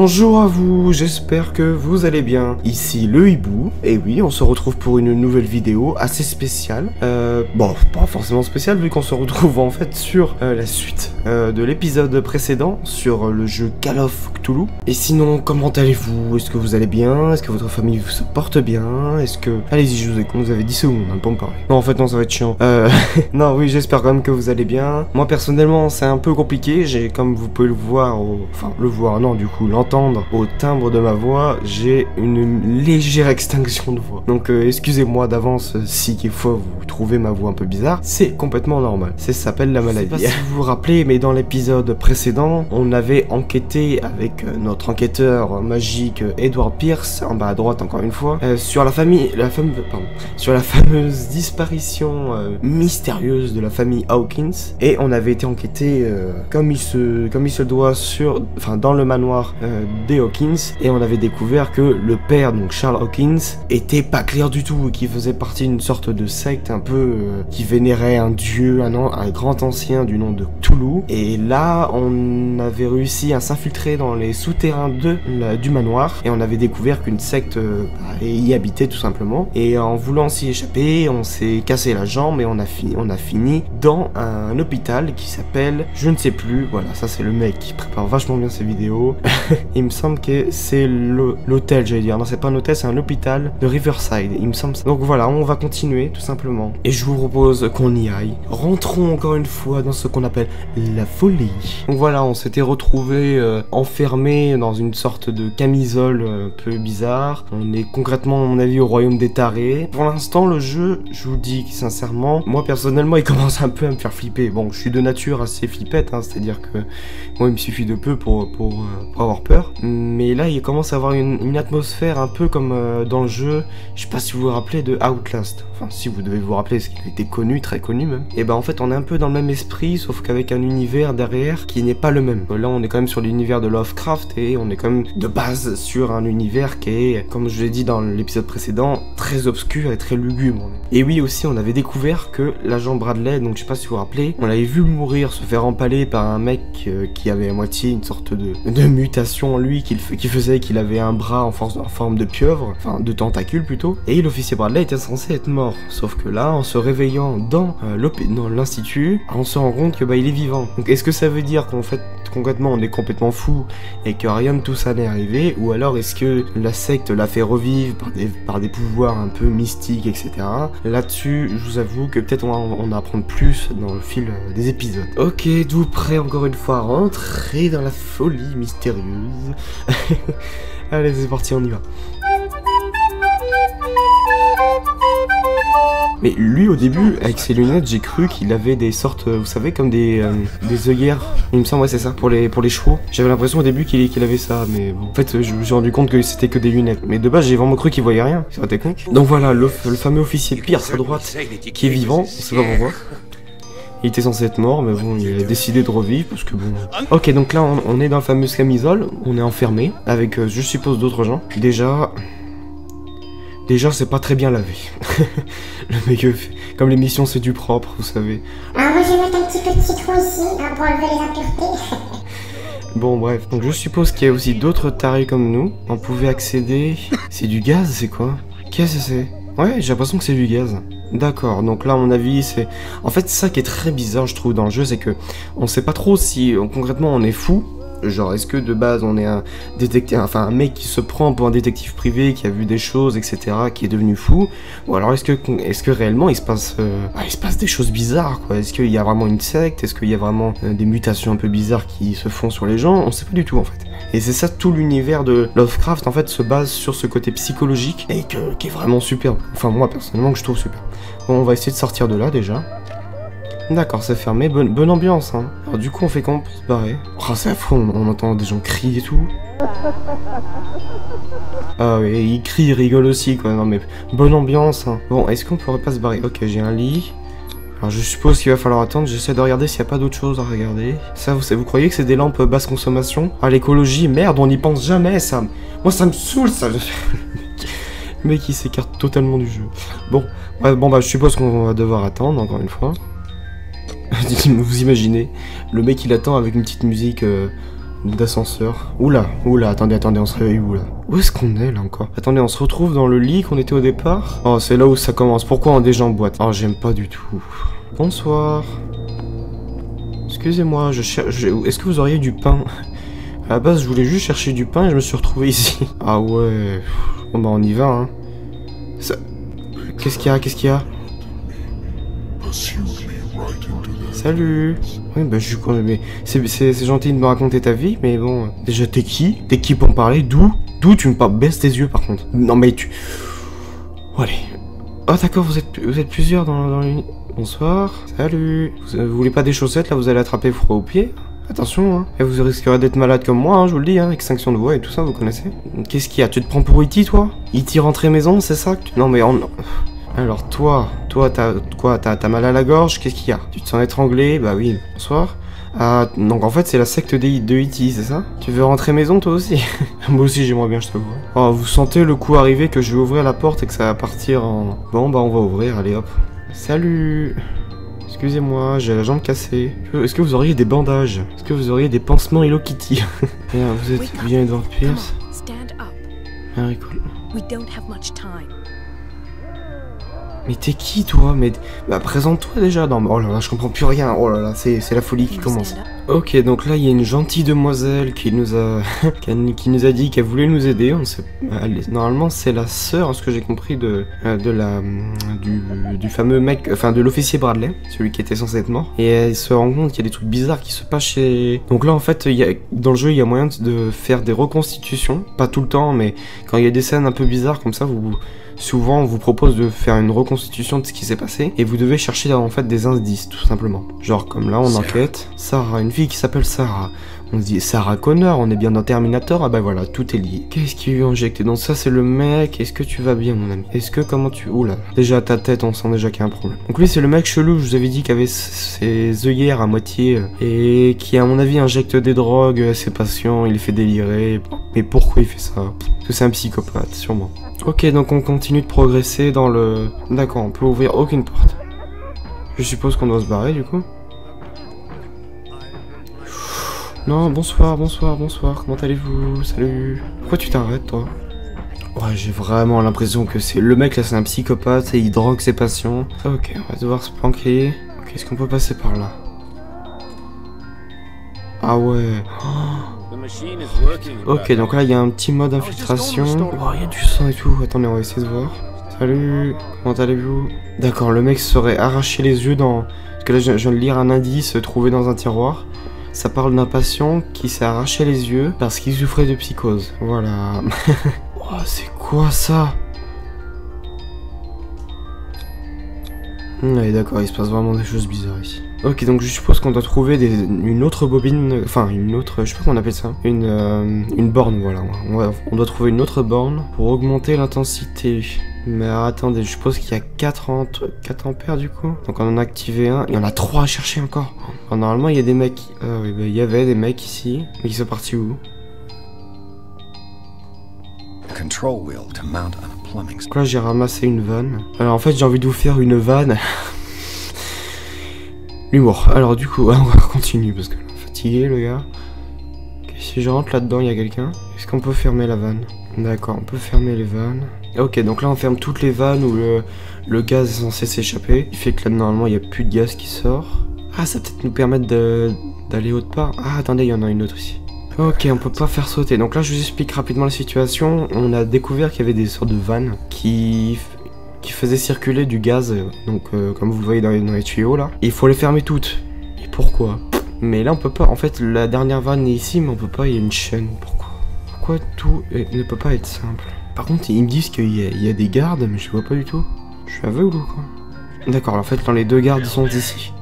Bonjour à vous, j'espère que vous allez bien. Ici le hibou, et oui, on se retrouve pour une nouvelle vidéo assez spéciale. Bon, pas forcément spéciale vu qu'on se retrouve en fait sur la suite de l'épisode précédent sur le jeu Call of Cthulhu. Et sinon, comment allez-vous? Est-ce que vous allez bien? Est-ce que votre famille se porte bien? Est-ce que... Allez-y, je vous écoute, vous avez 10 secondes, hein, pour me parler. Non, en fait, non, ça va être chiant. Non, oui, j'espère quand même que vous allez bien. Moi, personnellement, c'est un peu compliqué. J'ai, comme vous pouvez le voir, enfin, le voir, non, du coup, l'entendre au timbre de ma voix, j'ai une légère extinction de voix. Donc, excusez-moi d'avance si quelquefois vous trouvez ma voix un peu bizarre. C'est complètement normal. Ça s'appelle la maladie. Je sais pas si vous vous rappelez, mais dans l'épisode précédent, on avait enquêté avec notre enquêteur magique Edward Pierce, en bas à droite encore une fois, sur la fameuse disparition mystérieuse de la famille Hawkins. Et on avait été enquêté comme il se doit dans le manoir des Hawkins, et on avait découvert que le père, donc Charles Hawkins, était pas clair du tout, et qui faisait partie d'une sorte de secte un peu qui vénérait un dieu, un grand ancien du nom de Cthulhu. Et là, on avait réussi à s'infiltrer dans les souterrains du manoir, et on avait découvert qu'une secte y habitait tout simplement. Et en voulant s'y échapper, on s'est cassé la jambe et on a fini dans un hôpital qui s'appelle, je ne sais plus, voilà, ça c'est le mec qui prépare vachement bien ses vidéos. Il me semble que c'est l'hôtel, j'allais dire. Non, c'est pas un hôtel, c'est un hôpital de Riverside, il me semble. Donc voilà, on va continuer tout simplement. Et je vous propose qu'on y aille. Rentrons encore une fois dans ce qu'on appelle la folie. Donc voilà, on s'était retrouvés enfermés dans une sorte de camisole un peu bizarre. On est concrètement, à mon avis, au royaume des tarés. Pour l'instant, le jeu, je vous dis sincèrement, moi personnellement, il commence un peu à me faire flipper. Bon, je suis de nature assez flippette, hein, c'est-à-dire que moi, il me suffit de peu pour avoir peur. Mais là, il commence à avoir une atmosphère un peu comme dans le jeu, je sais pas si vous vous rappelez de Outlast. Enfin, si vous devez vous rappeler, parce qu'il était connu, très connu même. Et ben en fait, on est un peu dans le même esprit, sauf qu'avec un univers derrière qui n'est pas le même. Là, on est quand même sur l'univers de Lovecraft, et on est quand même de base sur un univers qui est, comme je l'ai dit dans l'épisode précédent, très obscur et très lugubre. Et oui, aussi, on avait découvert que l'agent Bradley, donc je sais pas si vous vous rappelez, on l'avait vu mourir, se faire empaler par un mec qui avait à moitié une sorte de mutation en lui, qui faisait qu'il avait un bras en forme de pieuvre, enfin de tentacule plutôt, et l'officier Bradley était censé être mort. Sauf que là, en se réveillant dans l'institut, on se rend compte que il est vivant. Donc est-ce que ça veut dire qu'en fait, concrètement, on est complètement fou et que rien de tout ça n'est arrivé, ou alors est-ce que la secte l'a fait revivre par des pouvoirs un peu mystiques, etc. Là-dessus, je vous avoue que peut-être on va apprendre plus dans le fil des épisodes. Ok, êtes-vous prêts encore une fois à rentrer dans la folie mystérieuse? Allez, c'est parti, on y va. Mais lui, au début, avec ses lunettes, j'ai cru qu'il avait des sortes, vous savez, comme des œillères. Il me semble, ouais, c'est ça, pour les chevaux. J'avais l'impression au début qu'il avait ça, mais bon. En fait, je me suis rendu compte que c'était que des lunettes. Mais de base, j'ai vraiment cru qu'il voyait rien. C'est la technique. Donc voilà, le fameux officier Pierce à droite, qui est vivant, on sait pas pourquoi. Il était censé être mort, mais bon, il a décidé de revivre, parce que bon... Ok, donc là, on est dans la fameuse camisole, on est enfermé, avec, je suppose, d'autres gens. Déjà, c'est pas très bien lavé. Le mec, comme l'émission, c'est du propre, vous savez. Alors moi, je vais mettre un petit peu de citron ici, hein, pour enlever les impuretés. Bon, bref. Donc je suppose qu'il y a aussi d'autres tarés comme nous. On pouvait accéder... C'est du gaz, c'est quoi? Qu'est-ce que c'est? Ouais, j'ai l'impression que c'est du gaz. D'accord, donc là, à mon avis, c'est... En fait, ça qui est très bizarre, je trouve, dans le jeu, c'est que on sait pas trop si, concrètement, on est fou. Genre, est-ce que de base on est un détective, enfin un mec qui se prend pour un détective privé, qui a vu des choses, etc., qui est devenu fou, ou alors est-ce que réellement il se passe des choses bizarres, quoi? Est-ce qu'il y a vraiment une secte? Est-ce qu'il y a vraiment des mutations un peu bizarres qui se font sur les gens? On sait pas du tout en fait. Et c'est ça, tout l'univers de Lovecraft en fait se base sur ce côté psychologique et qui est vraiment superbe. Enfin moi personnellement que je trouve super. Bon, on va essayer de sortir de là déjà. D'accord, c'est fermé, bonne ambiance, hein. Alors du coup, on fait comment pour se barrer? Oh, c'est affreux, on entend des gens crier et tout. Ah oui, ils crient, ils rigolent aussi, quoi. Non mais, bonne ambiance, hein. Bon, est-ce qu'on pourrait pas se barrer? Ok, j'ai un lit. Alors je suppose qu'il va falloir attendre, j'essaie de regarder s'il n'y a pas d'autre chose à regarder. Ça, vous croyez que c'est des lampes basse consommation? Ah, l'écologie, merde, on n'y pense jamais, ça. Moi, ça me saoule, ça. Le mec, il s'écarte totalement du jeu. Bon, ouais, bon, bah, je suppose qu'on va devoir attendre, encore une fois. Vous imaginez, le mec il attend avec une petite musique d'ascenseur. Oula, attendez, on se réveille où là? Où est-ce qu'on est là encore? Attendez, on se retrouve dans le lit qu'on était au départ? Oh, c'est là où ça commence. Pourquoi on est déjà en boîte? Oh, j'aime pas du tout. Bonsoir. Excusez-moi, je cherche... Est-ce que vous auriez du pain? À la base, je voulais juste chercher du pain et je me suis retrouvé ici. Ah ouais... Bon bah on y va, hein. Ça... Qu'est-ce qu'il y a? Salut. Oui, bah je suis con, mais c'est gentil de me raconter ta vie, mais bon... Déjà, t'es qui? T'es qui pour me parler? D'où tu me parles? Baisse tes yeux, par contre. Non, mais tu... Oh, allez. Oh, d'accord, vous êtes plusieurs dans l'unité. Bonsoir. Salut. Vous voulez pas des chaussettes, là? Vous allez attraper froid aux pieds? Attention, hein. Et vous risquerez d'être malade comme moi, hein, je vous le dis, hein. Extinction de voix et tout ça, vous connaissez. Qu'est-ce qu'il y a? Tu te prends pour E.T., toi? E.T. rentré maison, c'est ça que tu... Non, mais Alors, toi, t'as quoi? T'as mal à la gorge? Qu'est-ce qu'il y a? Tu te sens étranglé? Bah oui, bonsoir. Ah, donc en fait, c'est la secte de E.T., c'est ça? Tu veux rentrer maison, toi aussi? Moi aussi, j'aimerais bien, je te vois. Oh, vous sentez le coup arriver que je vais ouvrir la porte et que ça va partir en... Bon, bah on va ouvrir, allez hop. Salut. Excusez-moi, j'ai la jambe cassée. Est-ce que vous auriez des bandages? Est-ce que vous auriez des pansements Hello Kitty? Vous êtes bien Edward Pierce? Ah, cool. Mais t'es qui, toi? Mais bah, présente-toi déjà. Non, oh là là, je comprends plus rien. Oh là là, c'est la folie qui commence. Ok, donc là, il y a une gentille demoiselle qui nous a qui nous a dit qu'elle voulait nous aider. On sait, normalement, c'est la sœur, à ce que j'ai compris, du fameux mec, enfin de l'officier Bradley, celui qui était censé être mort. Et elle se rend compte qu'il y a des trucs bizarres qui se passent chez... Donc là, en fait, dans le jeu, il y a moyen de faire des reconstitutions. Pas tout le temps, mais quand il y a des scènes un peu bizarres comme ça, souvent, on vous propose de faire une reconstitution de ce qui s'est passé et vous devez chercher en fait des indices, tout simplement. Genre comme là, on enquête. Sarah, une fille qui s'appelle Sarah. On se dit Sarah Connor, on est bien dans Terminator. Ah bah voilà, tout est lié. Qu'est-ce qui lui a injecté? Donc ça, c'est le mec. Est-ce que tu vas bien, mon ami? Comment tu... Oula, déjà ta tête, on sent déjà qu'il y a un problème. Donc lui, c'est le mec chelou, je vous avais dit, qui avait ses œillères à moitié et qui, à mon avis, injecte des drogues à ses patients. Il les fait délirer. Mais pourquoi il fait ça? Parce que c'est un psychopathe, sûrement. Ok, donc on continue de progresser dans le... D'accord, on peut ouvrir aucune porte. Je suppose qu'on doit se barrer, du coup. Non, bonsoir, comment allez-vous? Salut. Pourquoi tu t'arrêtes, toi? Ouais, j'ai vraiment l'impression que c'est... Le mec, là, c'est un psychopathe et il drogue ses patients. Ok, on va devoir se planquer. Ok, est-ce qu'on peut passer par là? Ah ouais. Ok, donc là, il y a un petit mode infiltration. Oh, il y a du sang et tout. Attendez, on va essayer de voir. Salut, comment allez-vous? D'accord, le mec serait arraché les yeux dans... Parce que là, je viens de lire un indice trouvé dans un tiroir. Ça parle d'un patient qui s'est arraché les yeux parce qu'il souffrait de psychose. Voilà. Oh, c'est quoi ça? Ouais, d'accord, il se passe vraiment des choses bizarres ici. Ok, donc je suppose qu'on doit trouver une autre bobine, enfin une autre, je sais pas comment on appelle ça, une borne, voilà. On doit trouver une autre borne pour augmenter l'intensité. Mais attendez, je suppose qu'il y a 4 ampères du coup. Donc on en a activé un, il y en a 3 à chercher encore. Alors, normalement il y a des mecs, oui, bah, il y avait des mecs ici, mais ils sont partis où? Donc là j'ai ramassé une vanne. Alors en fait j'ai envie de vous faire une vanne. L'humour. Alors du coup, on va continuer parce que fatigué le gars. Okay, si je rentre là-dedans, il y a quelqu'un. Est-ce qu'on peut fermer la vanne? D'accord, on peut fermer les vannes. Ok, donc là on ferme toutes les vannes où le gaz est censé s'échapper. Il fait que là normalement il n'y a plus de gaz qui sort. Ah, ça va peut-être nous permettre d'aller autre part. Ah, attendez, il y en a une autre ici. Ok, on peut pas faire sauter. Donc là je vous explique rapidement la situation. On a découvert qu'il y avait des sortes de vannes qui faisaient circuler du gaz, donc comme vous le voyez dans les tuyaux là. Et il faut les fermer toutes. Et pourquoi? Mais là on peut pas, en fait la dernière vanne est ici mais on peut pas, il y a une chaîne. Pourquoi tout ne peut pas être simple? Par contre ils me disent qu'il y a des gardes mais je vois pas du tout. Je suis aveugle ou quoi? D'accord, en fait quand les deux gardes sont ici.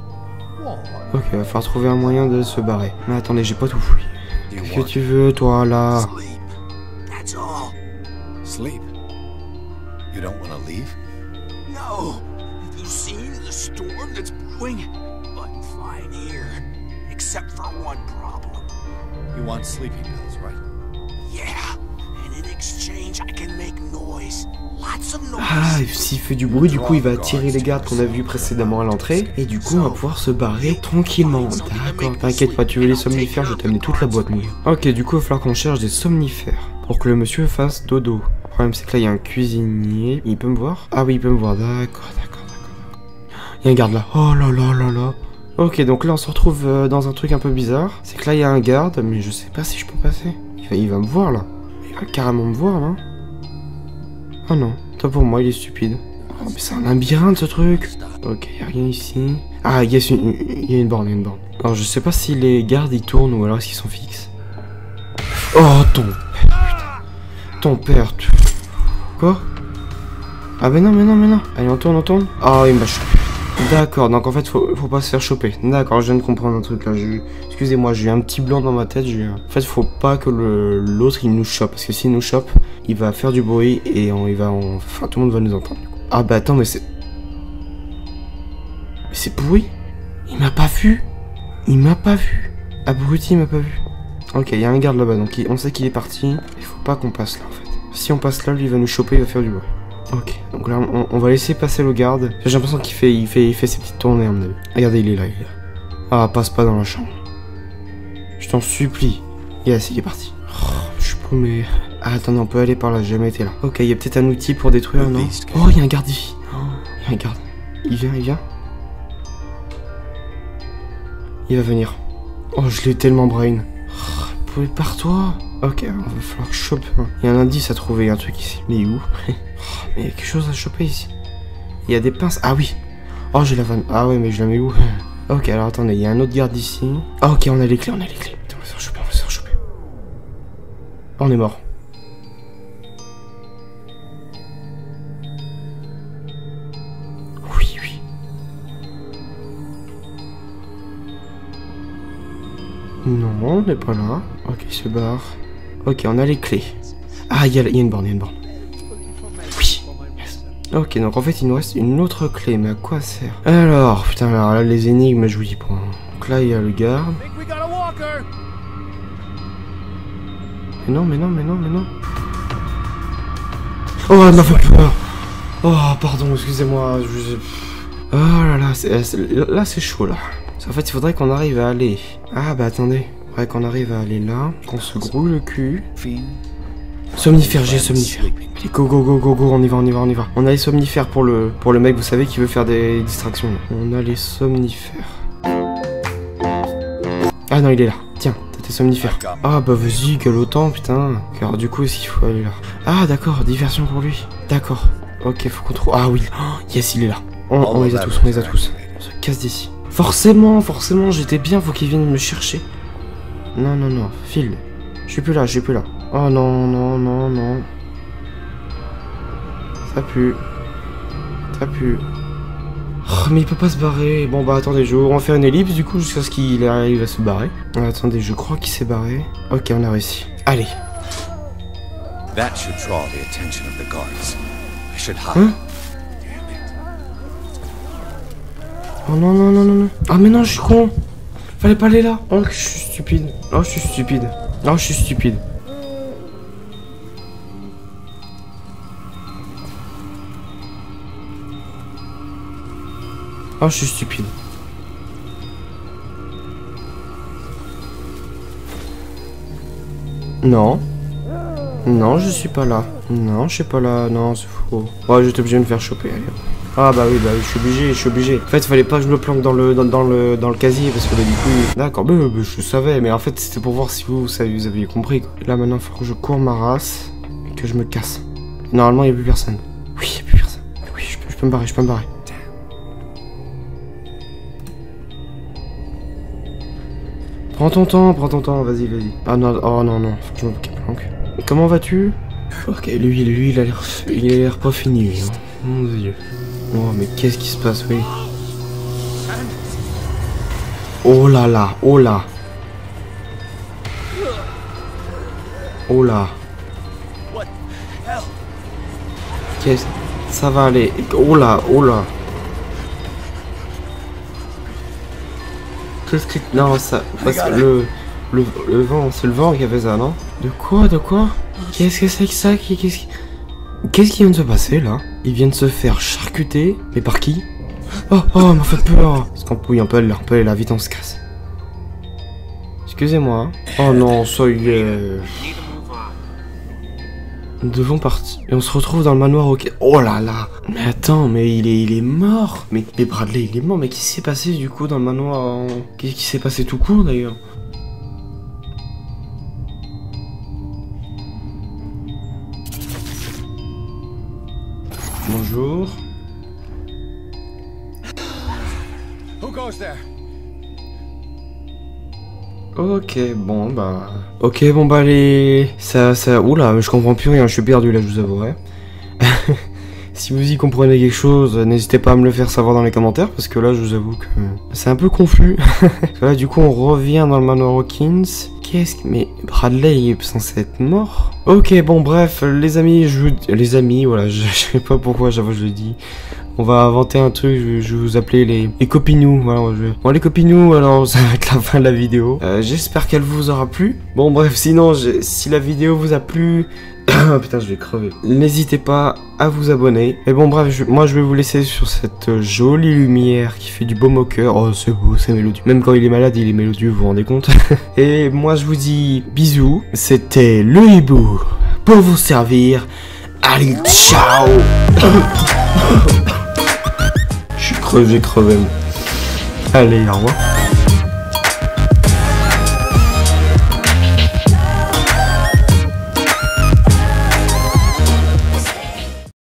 Ok, il va falloir trouver un moyen de se barrer. Mais attendez, j'ai pas tout fouillé. Qu'est-ce que tu veux toi là? Sleep. You don't want to leave? No. Have you seen the storm that's brewing? I'm fine here, except for one problem. You want sleeping pills, right? Yeah, and in exchange I can make noise. noise. Lots of noise. Ah, s'il fait du bruit, du coup, il va attirer les gardes qu'on a vus précédemment à l'entrée. Et du coup, on va pouvoir se barrer tranquillement. D'accord, t'inquiète pas, tu veux les somnifères, je vais t'amener toute la boîte, nous. Ok, du coup, il va falloir qu'on cherche des somnifères pour que le monsieur fasse dodo. Le problème, c'est que là, il y a un cuisinier. Il peut me voir? Ah oui, il peut me voir. D'accord. Il y a un garde là. Oh là là là là. Ok, donc là, on se retrouve dans un truc un peu bizarre. C'est que là, il y a un garde, mais je sais pas si je peux passer. Il va me voir, là. Il va carrément me voir, là. Oh non, toi pour moi il est stupide. Oh, mais c'est un labyrinthe ce truc. Ok, y a rien ici. Ah yes, il y a une borne, Alors je sais pas si les gardes ils tournent ou alors est-ce qu'ils sont fixes. Oh ton père, putain. Ton père, tu... Quoi? Ah mais non. Allez on tourne. Ah il m'a chopé. D'accord, donc en fait faut pas se faire choper. D'accord, je viens de comprendre un truc là. Excusez-moi, j'ai eu un petit blanc dans ma tête. En fait faut pas que l'autre il nous chope. Parce que s'il nous chope, il va faire du bruit et enfin tout le monde va nous entendre. Ah bah attends, mais c'est... Mais c'est pourri. Il m'a pas vu. Abruti, il m'a pas vu. Ok, il y a un garde là-bas, donc on sait qu'il est parti. Il faut pas qu'on passe là en fait. Si on passe là, lui il va nous choper, il va faire du bruit. Ok, donc là on va laisser passer le garde. J'ai l'impression qu'il fait ses petites tournées à mon avis. Regardez, il est là. Ah, passe pas dans la chambre. Je t'en supplie. Yes, il est parti. Oh, je suis paumé. Ah, attendez, on peut aller par là, j'ai jamais été là. Ok, il y a peut-être un outil pour détruire, non? Oh, il y a un garde ici. Il y a un garde. Il vient. Il va venir. Oh, je l'ai tellement brain. Oh, pars-toi. Ok, il va falloir que je chope. Il y a un indice à trouver, un truc ici. Mais où? Mais il y a quelque chose à choper ici. Il y a des pinces. Ah oui. Oh, j'ai la vanne. Ah ouais, mais je la mets où? Ok, alors attendez, il y a un autre garde ici. Ah, ok, on a les clés. Putain, on va se faire choper. On est mort. Oui. Non, on n'est pas là. Ok, il se barre. Ok, on a les clés. Ah, il y a une borne. Oui. Yes. Ok, donc en fait, il nous reste une autre clé. Mais à quoi ça sert? Alors, putain, alors là, les énigmes, je vous dis pas. Donc là, il y a le garde. Mais non. Oh, elle m'a fait peur. Oh, pardon, excusez-moi. Oh là là, c'est chaud, là. En fait, il faudrait qu'on arrive à aller... Ah, bah attendez. Il faudrait qu'on arrive à aller là, qu'on se grouille le cul. Somnifère, j'ai somnifère. Allez, go, on y va. On a les somnifères pour le mec, vous savez, qui veut faire des distractions. On a les somnifères. Ah non, il est là. Tiens, t'as tes somnifères. Ah bah vas-y, galotant, putain. Alors du coup, est-ce qu'il faut aller là? Ah d'accord, diversion pour lui. D'accord. Ok, faut qu'on trouve... Ah oui. Oh, yes, il est là. On les a tous. On se casse d'ici. Forcément, j'étais bien, faut qu'il vienne me chercher. Non, file. Je suis plus là. Oh non. Ça pue. Oh, mais il peut pas se barrer. Bon bah attendez, on va faire une ellipse du coup jusqu'à ce qu'il arrive à se barrer. Attendez, je crois qu'il s'est barré. Ok, on a réussi. Allez. Hein? Oh non. Ah mais non, je suis con. Fallait pas aller là. Oh, je suis stupide. Oh, je suis stupide. Oh, je suis stupide. Non. Non, je suis pas là. Non, je suis pas là. Non, c'est faux. Ouais, j'étais obligé de me faire choper. Allez. Ah bah oui, je suis obligé. En fait, fallait pas que je me planque dans le casier parce que là, du coup... D'accord, je savais, mais en fait, c'était pour voir si vous aviez compris, quoi. Là, maintenant, il faut que je cours ma race et que je me casse. Normalement, il n'y a plus personne. Oui, il n'y a plus personne. Oui, je peux me barrer. Prends ton temps, vas-y. Ah non, oh non, faut que je me planque. Mais comment vas-tu? Ok, lui, il a l'air pas fini, lui. Hein. Mon Dieu. Oh, mais qu'est-ce qui se passe, oui? Oh là. Qu'est-ce... Ça va aller. Oh là. Qu'est-ce qui... Non, ça... Parce que le vent, c'est le vent qui a fait ça, non? De quoi? Qu'est-ce que c'est que ça? Qu'est-ce qui... Qu'est-ce qui vient de se passer là? Il vient de se faire charcuter. Mais par qui? Oh, elle m'a fait peur. Parce qu'on pouille un peu là, vite on se casse. Excusez-moi. Oh non, ça y est. Nous devons partir. Et on se retrouve dans le manoir au... Oh là là. Mais attends, mais il est mort. Mais Bradley, il est mort. Mais qu'est-ce qui s'est passé du coup dans le manoir? Qu'est-ce qui s'est passé tout court d'ailleurs? Bonjour. Who goes there? Ok, bon bah les... Ça... Oula, je comprends plus rien, je suis perdu là, je vous avouerai. Si vous y comprenez quelque chose, n'hésitez pas à me le faire savoir dans les commentaires, parce que là, je vous avoue que c'est un peu confus. Là, du coup, on revient dans le manoir Hawkins. Qu'est-ce que... Mais Bradley, il est censé être mort. Ok, bon, bref, les amis, Les amis, voilà, je sais pas pourquoi, j'avoue, je le dis. On va inventer un truc, je vais vous appeler les copinous, voilà, Bon, les copinous, alors, ça va être la fin de la vidéo. J'espère qu'elle vous aura plu. Bon, bref, sinon, si la vidéo vous a plu... Putain, je vais crever. N'hésitez pas à vous abonner. Mais bon, bref, moi, je vais vous laisser sur cette jolie lumière qui fait du baume au cœur. Oh, c'est beau, c'est mélodieux. Même quand il est malade, il est mélodieux, vous vous rendez compte? Et moi, je vous dis bisous. C'était le hibou pour vous servir. Allez, ciao. Je suis crevé. Allez, au revoir.